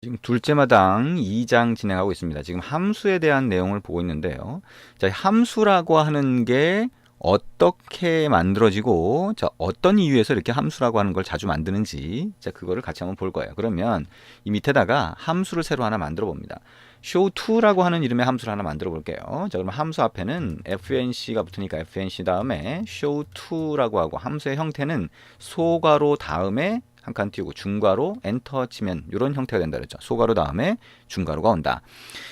지금 둘째 마당 2장 진행하고 있습니다. 지금 함수에 대한 내용을 보고 있는데요. 자, 함수라고 하는 게 어떻게 만들어지고, 자, 어떤 이유에서 이렇게 함수라고 하는 걸 자주 만드는지, 자, 그거를 같이 한번 볼 거예요. 그러면 이 밑에다가 함수를 새로 하나 만들어 봅니다. show2라고 하는 이름의 함수를 하나 만들어 볼게요. 자, 그러면 함수 앞에는 fnc가 붙으니까 fnc 다음에 show2라고 하고, 함수의 형태는 소괄호 다음에 한 칸 띄우고 중괄호 엔터 치면 이런 형태가 된다 그랬죠. 소괄호 다음에 중괄호가 온다.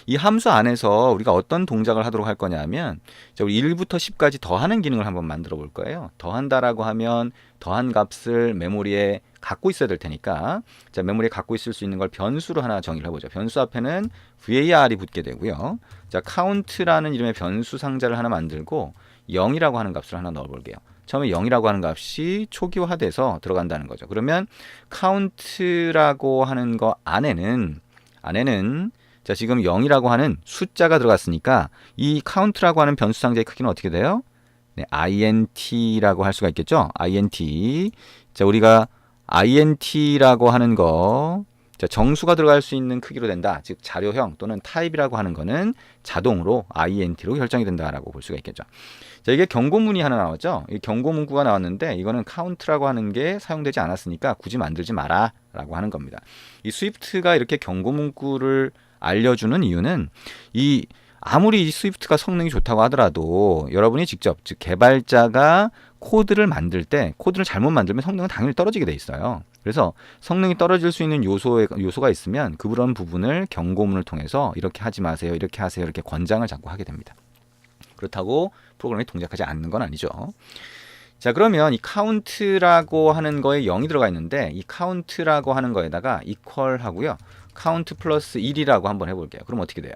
이 함수 안에서 우리가 어떤 동작을 하도록 할 거냐면, 자, 우리 1부터 10까지 더하는 기능을 한번 만들어 볼 거예요. 더한다라고 하면 더한 값을 메모리에 갖고 있어야 될 테니까, 자, 메모리에 갖고 있을 수 있는 걸 변수로 하나 정의를 해보죠. 변수 앞에는 var이 붙게 되고요. 자, count라는 이름의 변수 상자를 하나 만들고 0이라고 하는 값을 하나 넣어 볼게요. 처음에 0이라고 하는 값이 초기화돼서 들어간다는 거죠. 그러면 count라고 하는 거 안에는 자, 지금 0이라고 하는 숫자가 들어갔으니까 이 count라고 하는 변수 상자의 크기는 어떻게 돼요? 네, int라고 할 수가 있겠죠. int. 자, 우리가 int라고 하는 거, 자, 정수가 들어갈 수 있는 크기로 된다. 즉 자료형 또는 타입이라고 하는 거는 자동으로 int로 결정이 된다라고 볼 수가 있겠죠. 자, 이게 경고문이 하나 나왔죠. 이 경고문구가 나왔는데 이거는 count라고 하는 게 사용되지 않았으니까 굳이 만들지 마라 라고 하는 겁니다. 이 스위프트가 이렇게 경고문구를 알려주는 이유는, 이 아무리 이 스위프트가 성능이 좋다고 하더라도 여러분이 직접, 즉 개발자가 코드를 만들 때 코드를 잘못 만들면 성능은 당연히 떨어지게 돼 있어요. 그래서 성능이 떨어질 수 있는 요소가 있으면 그런 부분을 경고문을 통해서 이렇게 하지 마세요, 이렇게 하세요, 이렇게 권장을 자꾸 하게 됩니다. 그렇다고 프로그램이 동작하지 않는 건 아니죠. 자, 그러면 이 count라고 하는 거에 0이 들어가 있는데, 이 count라고 하는 거에다가 equal 하고요, count 플러스 1이라고 한번 해볼게요. 그럼 어떻게 돼요?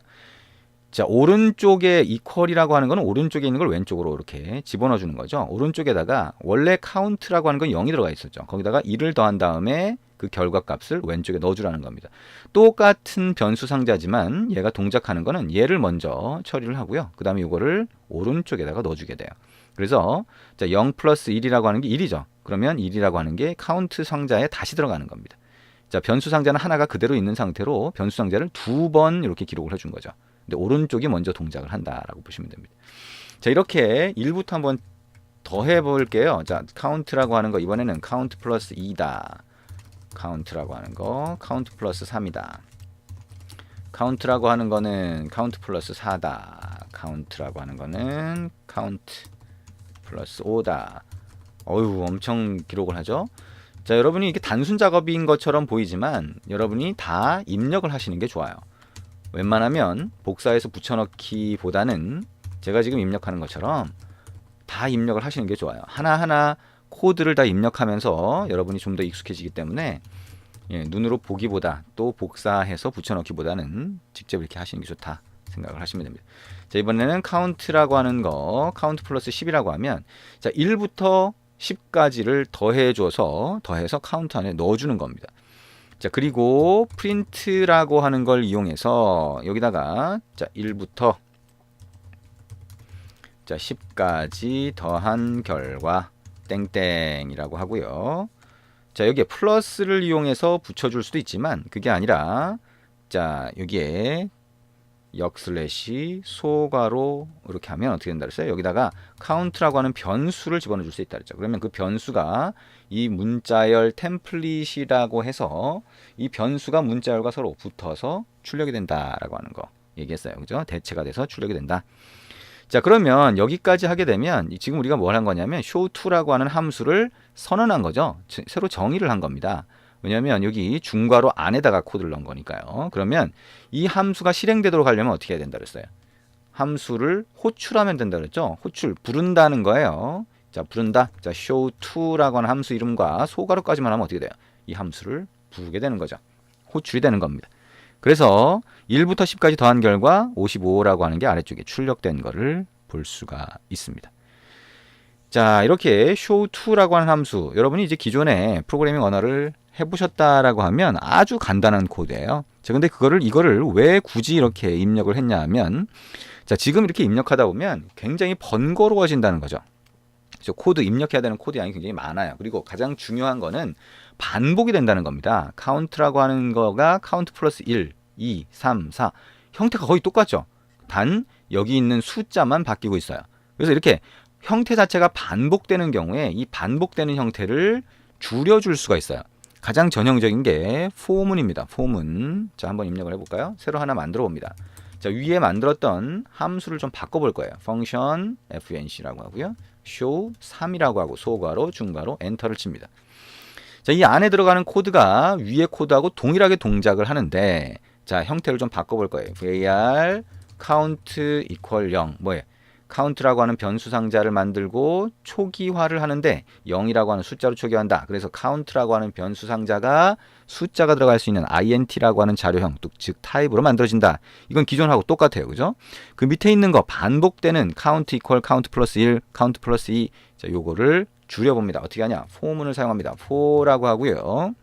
자, 오른쪽에 equal이라고 하는 거는 오른쪽에 있는 걸 왼쪽으로 이렇게 집어넣어 주는 거죠. 오른쪽에다가 원래 count라고 하는 건 0이 들어가 있었죠. 거기다가 1을 더한 다음에 그 결과값을 왼쪽에 넣어주라는 겁니다. 똑같은 변수 상자지만 얘가 동작하는 거는 얘를 먼저 처리를 하고요. 그 다음에 이거를 오른쪽에다가 넣어주게 돼요. 그래서 자, 0 플러스 1이라고 하는 게 1이죠. 그러면 1이라고 하는 게 count 상자에 다시 들어가는 겁니다. 자, 변수 상자는 하나가 그대로 있는 상태로 변수 상자를 2번 이렇게 기록을 해준 거죠. 근데 오른쪽이 먼저 동작을 한다라고 보시면 됩니다. 자, 이렇게 1부터 한번 더 해볼게요. 자, count라고 하는 거 이번에는 count 플러스 2다. count라고 하는 거 count 플러스 3이다. count라고 하는 거는 count 플러스 4다. count라고 하는 거는 count 플러스 5다. 어휴, 엄청 기록을 하죠. 자, 여러분이 이게 단순 작업인 것처럼 보이지만 여러분이 다 입력을 하시는 게 좋아요. 웬만하면 복사해서 붙여넣기보다는 제가 지금 입력하는 것처럼 다 입력을 하시는 게 좋아요. 하나하나 코드를 다 입력하면서 여러분이 좀 더 익숙해지기 때문에, 예, 눈으로 보기보다 또 복사해서 붙여넣기보다는 직접 이렇게 하시는 게 좋다 생각을 하시면 됩니다. 자, 이번에는 count라고 하는 거 count 플러스 10이라고 하면, 자, 1부터 10까지를 더해서 count 안에 넣어주는 겁니다. 자, 그리고 print라고 하는 걸 이용해서 여기다가, 자, 1부터 자, 10까지 더한 결과 땡땡이라고 하고요. 자, 여기에 플러스를 이용해서 붙여줄 수도 있지만 그게 아니라, 자, 여기에 역슬래시 소괄호 이렇게 하면 어떻게 된다 그랬어요? 여기다가 count라고 하는 변수를 집어넣어 줄 수 있다 그랬죠. 그러면 그 변수가 이 문자열 템플릿이라고 해서 이 변수가 문자열과 서로 붙어서 출력이 된다라고 하는 거 얘기했어요. 그죠? 대체가 돼서 출력이 된다. 자, 그러면 여기까지 하게 되면 지금 우리가 뭘 한 거냐면 show2라고 하는 함수를 선언한 거죠. 새로 정의를 한 겁니다. 왜냐하면 여기 중괄호 안에다가 코드를 넣은 거니까요. 그러면 이 함수가 실행되도록 하려면 어떻게 해야 된다 그랬어요? 함수를 호출하면 된다 그랬죠. 호출, 부른다는 거예요. 자, 부른다. 자, show2라고 하는 함수 이름과 소괄호까지만 하면 어떻게 돼요? 이 함수를 부르게 되는 거죠. 호출이 되는 겁니다. 그래서 1부터 10까지 더한 결과 55라고 하는 게 아래쪽에 출력된 거를 볼 수가 있습니다. 자, 이렇게 show2라고 하는 함수, 여러분이 이제 기존에 프로그래밍 언어를 해보셨다라고 하면 아주 간단한 코드예요. 자, 근데 이거를 왜 굳이 이렇게 입력을 했냐 하면, 자, 지금 이렇게 입력하다 보면 굉장히 번거로워진다는 거죠. 그래서 코드 입력해야 되는 코드 양이 굉장히 많아요. 그리고 가장 중요한 거는 반복이 된다는 겁니다. count라고 하는 거가 count 플러스 1, 2, 3, 4 형태가 거의 똑같죠. 단 여기 있는 숫자만 바뀌고 있어요. 그래서 이렇게 형태 자체가 반복되는 경우에 이 반복되는 형태를 줄여줄 수가 있어요. 가장 전형적인 게 for문입니다. for문. 자, 한번 입력을 해볼까요? 새로 하나 만들어 봅니다. 자, 위에 만들었던 함수를 좀 바꿔볼 거예요. function func라고 하고요. show 3이라고 하고 소괄호, 중괄호, 엔터를 칩니다. 자, 이 안에 들어가는 코드가 위에 코드하고 동일하게 동작을 하는데, 자, 형태를 좀 바꿔볼 거예요. var count equal 0. 뭐예요? count라고 하는 변수 상자를 만들고 초기화를 하는데 0이라고 하는 숫자로 초기화한다. 그래서 count라고 하는 변수 상자가 숫자가 들어갈 수 있는 int라고 하는 자료형, 즉 타입으로 만들어진다. 이건 기존하고 똑같아요. 그죠? 그 밑에 있는 거 반복되는 count equal count 플러스 1, count 플러스 2. 자, 요거를 줄여봅니다. 어떻게 하냐? for문을 사용합니다. for라고 하고요.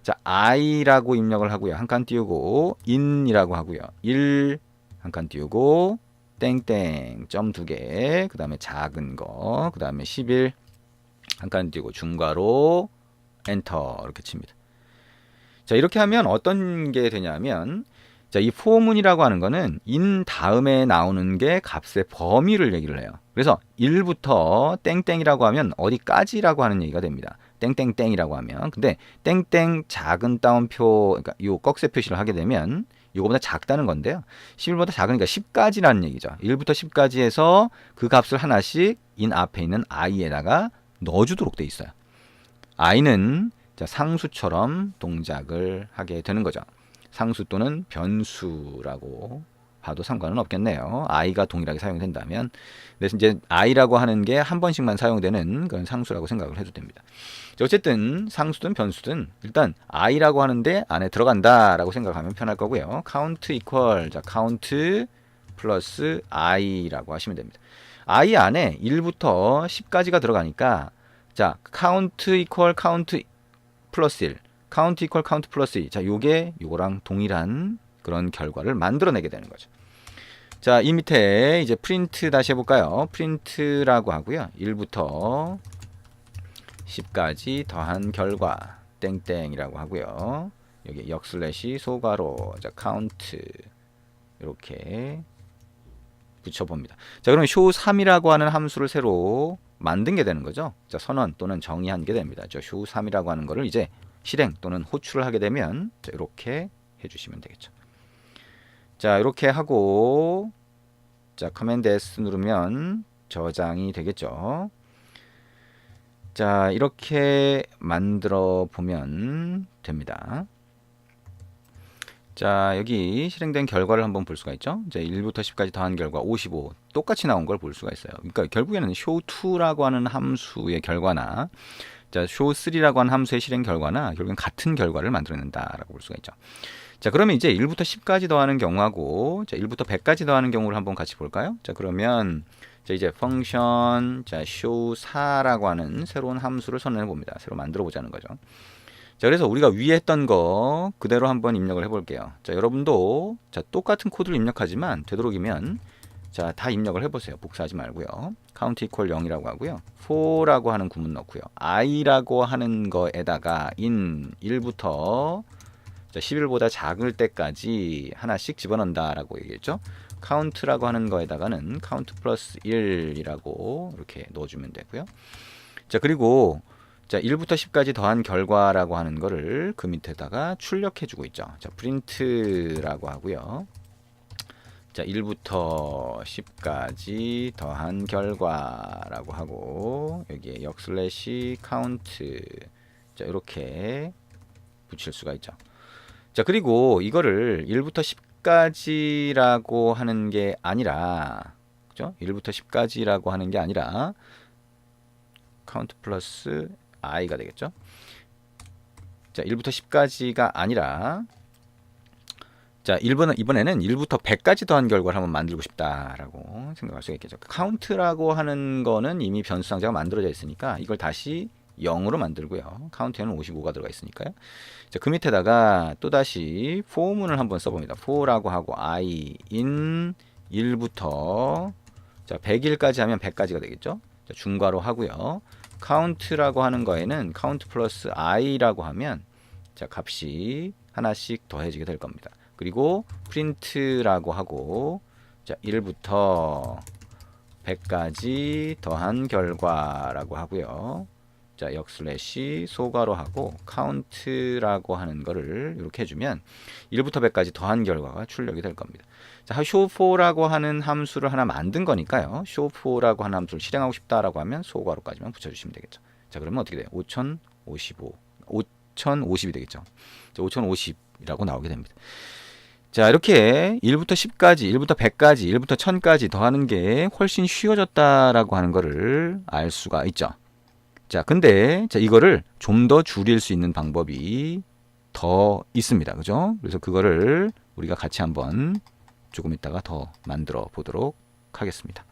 자, i라고 입력을 하고요. 한 칸 띄우고 in이라고 하고요. 1 한 칸 띄우고 땡땡 점 2개, 그 다음에 작은 거, 그 다음에 11 한 칸 띄우고 중괄호 엔터 이렇게 칩니다. 자, 이렇게 하면 어떤 게 되냐면, 자, 이 for문이라고 하는 거는 in 다음에 나오는 게 값의 범위를 얘기를 해요. 그래서 1부터 땡땡이라고 하면 어디까지라고 하는 얘기가 됩니다. 땡땡땡이라고 하면. 근데 땡땡 작은 따옴표, 그러니까 요 꺽쇠 표시를 하게 되면 이거보다 작다는 건데요. 11보다 작으니까 10까지라는 얘기죠. 1부터 10까지에서 그 값을 하나씩 in 앞에 있는 i에다가 넣어주도록 돼 있어요. i는 자, 상수처럼 동작을 하게 되는 거죠. 상수 또는 변수라고 봐도 상관은 없겠네요. i가 동일하게 사용된다면. 그래서 이제 i라고 하는 게 한 번씩만 사용되는 그런 상수라고 생각을 해도 됩니다. 어쨌든 상수든 변수든 일단 i라고 하는데 안에 들어간다라고 생각하면 편할 거고요. count equal, 자, count 플러스 i라고 하시면 됩니다. i 안에 1부터 10까지가 들어가니까, 자, count equal count 플러스 1, count equal count 플러스 2. 자, 요거랑 동일한 그런 결과를 만들어내게 되는 거죠. 자, 이 밑에 이제 프린트 다시 해볼까요? 프린트라고 하고요. 1부터 10까지 더한 결과 땡땡이라고 하고요. 여기 역슬래시 소괄호, 자, count 이렇게 붙여봅니다. 자, 그러면 show3이라고 하는 함수를 새로 만든 게 되는 거죠. 자, 선언 또는 정의한 게 됩니다. 저 show3이라고 하는 거를 이제 실행 또는 호출을 하게 되면, 자, 이렇게 해주시면 되겠죠. 자, 이렇게 하고, 자, 커맨드 S 누르면 저장이 되겠죠. 자, 이렇게 만들어 보면 됩니다. 자, 여기 실행된 결과를 한번 볼 수가 있죠. 이제 1부터 10까지 더한 결과 55 똑같이 나온 걸 볼 수가 있어요. 그러니까 결국에는 show2라고 하는 함수의 결과나, 자, show3라고 하는 함수의 실행 결과나 결국엔 같은 결과를 만들어낸다라고 볼 수가 있죠. 자, 그러면 이제 1부터 10까지 더하는 경우하고, 자, 1부터 100까지 더하는 경우를 한번 같이 볼까요? 자, 그러면 자, 이제 function, 자, show4라고 하는 새로운 함수를 선언해 봅니다. 새로 만들어 보자는 거죠. 자, 그래서 우리가 위에 했던 거 그대로 한번 입력을 해 볼게요. 자, 여러분도 자, 똑같은 코드를 입력하지만 되도록이면 자, 다 입력을 해 보세요. 복사하지 말고요. count equal 0이라고 하고요. for라고 하는 구문 넣고요. i라고 하는 거에다가 in 1부터 자, 11보다 작을 때까지 하나씩 집어넣는다라고 얘기했죠. count라고 하는 거에다가는 count 플러스 1이라고 이렇게 넣어주면 되고요. 자, 그리고 자, 1부터 10까지 더한 결과라고 하는 거를 그 밑에다가 출력해주고 있죠. 자, print라고 하고요. 자, 1부터 10까지 더한 결과라고 하고 여기에 역슬래시 count, 자, 이렇게 붙일 수가 있죠. 자, 그리고 이거를 1부터 10까지라고 하는 게 아니라, 그죠? 1부터 10까지라고 하는 게 아니라 count 플러스 i가 되겠죠. 자, 1부터 10까지가 아니라, 자, 이번에는 1부터 100까지 더한 결과를 한번 만들고 싶다라고 생각할 수 있겠죠. count라고 하는 거는 이미 변수 상자가 만들어져 있으니까 이걸 다시 0으로 만들고요. 카운트에는 55가 들어가 있으니까요. 자, 그 밑에다가 또다시 for문을 한번 써봅니다. for라고 하고 i in 1부터 자, 100일까지 하면 100까지가 되겠죠. 자, 중괄호 하고요. count라고 하는 거에는 count 플러스 i라고 하면 자, 값이 하나씩 더해지게 될 겁니다. 그리고 print라고 하고 자, 1부터 100까지 더한 결과라고 하고요. 자, 역슬래시 소괄호 하고 count라고 하는 거를 이렇게 해주면 1부터 100까지 더한 결과가 출력이 될 겁니다. 자, show4라고 하는 함수를 하나 만든 거니까요. show4라고 하는 함수를 실행하고 싶다라고 하면 소괄호까지만 붙여주시면 되겠죠. 자, 그러면 어떻게 돼요? 5050이 되겠죠. 자, 5050이라고 나오게 됩니다. 자, 이렇게 1부터 10까지, 1부터 100까지, 1부터 1000까지 더하는 게 훨씬 쉬워졌다라고 하는 거를 알 수가 있죠. 자, 근데 자, 이거를 좀 더 줄일 수 있는 방법이 더 있습니다. 그죠? 그래서 그거를 우리가 같이 한번 조금 있다가 더 만들어 보도록 하겠습니다.